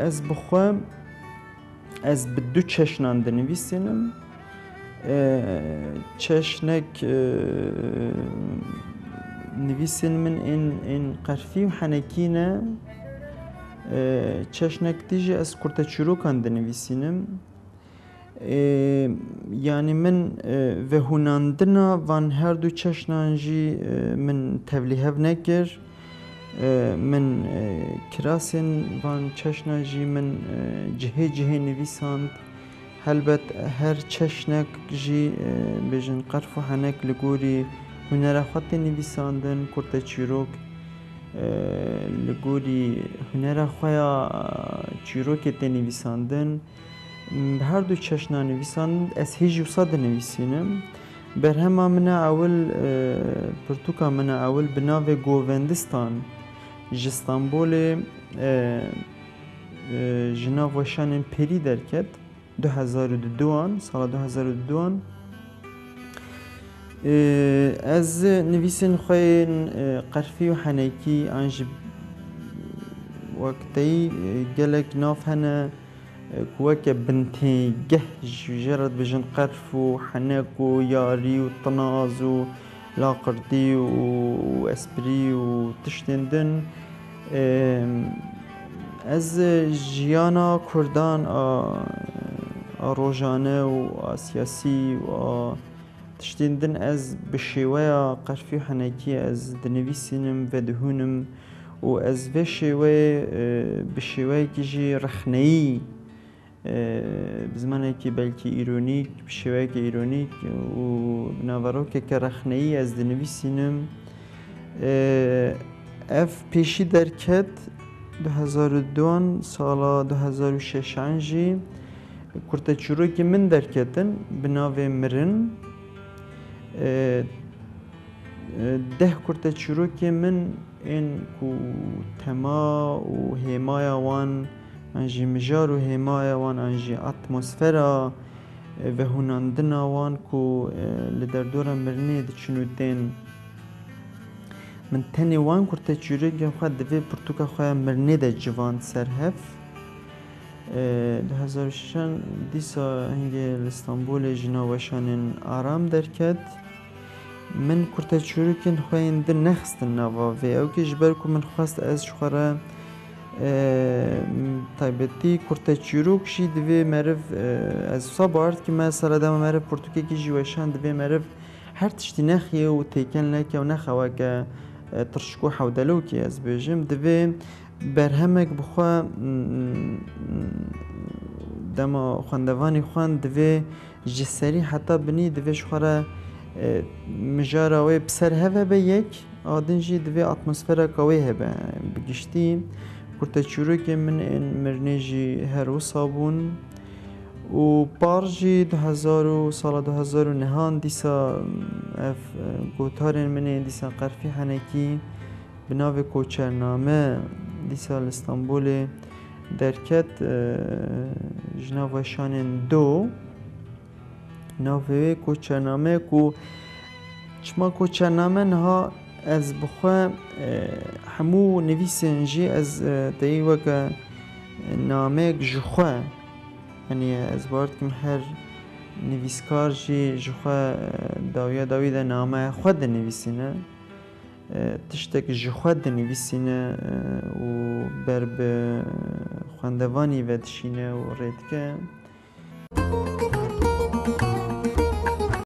از بخوام از بدو چشنان دنویسینم چشنک نویسین من این قرفی و حنکینه چشنک دیجی از کرتا چروکان دنویسینم یعنی من و هناندنا وان هر دو چشنانجی من تولیه نکر من کراسین وان چشنانجی من جهه نویساند هلبت هر چشنک جی بجن قرف و حنک لگوری هنر خط نویساندن کرتا چروک لگوری هنر خویا چروک نویساندن هر دو چشنا نویساند از هیچ وصاد نویسینم برهما من اول پرتوکا من اول بناو گووندستان جستانبول جناو وشان پری درکت 2002 سال 2002 از نویسین خوین قرفی و حنکی انج وقتی گلک ناف هنه كواك بنتي جه جرد بجن قرف وحناك وياري وطناز ولاقردي واسبري وتشتندن از جيانا كردان روجانه وسياسي وتشتندن از بشيوية قرفي وحناكي از دنويسينم ودهونم و از بشيوية كيجي رخني بزمانه که بلکی ایرونیک بشویه که ایرونیک و نوارو که رخنه‌ای از دنویسینم اف پیشی درکت 2002 سال 2006 انجی کرتا چروکی من درکتن بناو مرن ده کرتا چروکی من این کو تما و همای وان انجی مجار و همای وان انجی اتمسفرا و هناندنا وان کو لدردورا مرنه دچنو دین من تنی وان کرتا چوری خود دوی پرتوکا خواه مرنه ده جوان سر هف 2006 دیسا هنگی لستانبول جناوشان آرام درکد من کرتا چوری کن خواه ده نخستن نوا و او که جبر که من خواست از شخوره تایبتی کرتا چروک شی دوی مرف از صبارد که مثلا دم مرف پرتوکی کی جوشان دوی مرف هر تشتی نخیه و تیکن لکه و نخواه که ترشکو حودلو که از بیجم دوی برهمک بخوا دم خواندوانی خواند دوی جسری حتی بنی دوی شخوره مجاراوی بسر هفه به یک آدنجی دوی اتمسفره کوی هبه بگشتی کرتا چروکی من این مرنجی هر و صابون و پارجی 2000 سال 2000 نهان دیسا اف گوتارن من دیسا قرفی حنکی بناو کوچرنامه دیسا استانبول درکت جناوشان دو ناوی کوچرنامه کو چما کوچرنامه نها از بخوا همو نویسن جی از تایی وکا نامه جخوا یعنی از بارد کم هر نویسکار جی جخوا داوی ده نامه خود نویسینه تشتک جخوا ده نویسینه و بر به خواندوانی ودشینه و ریدکه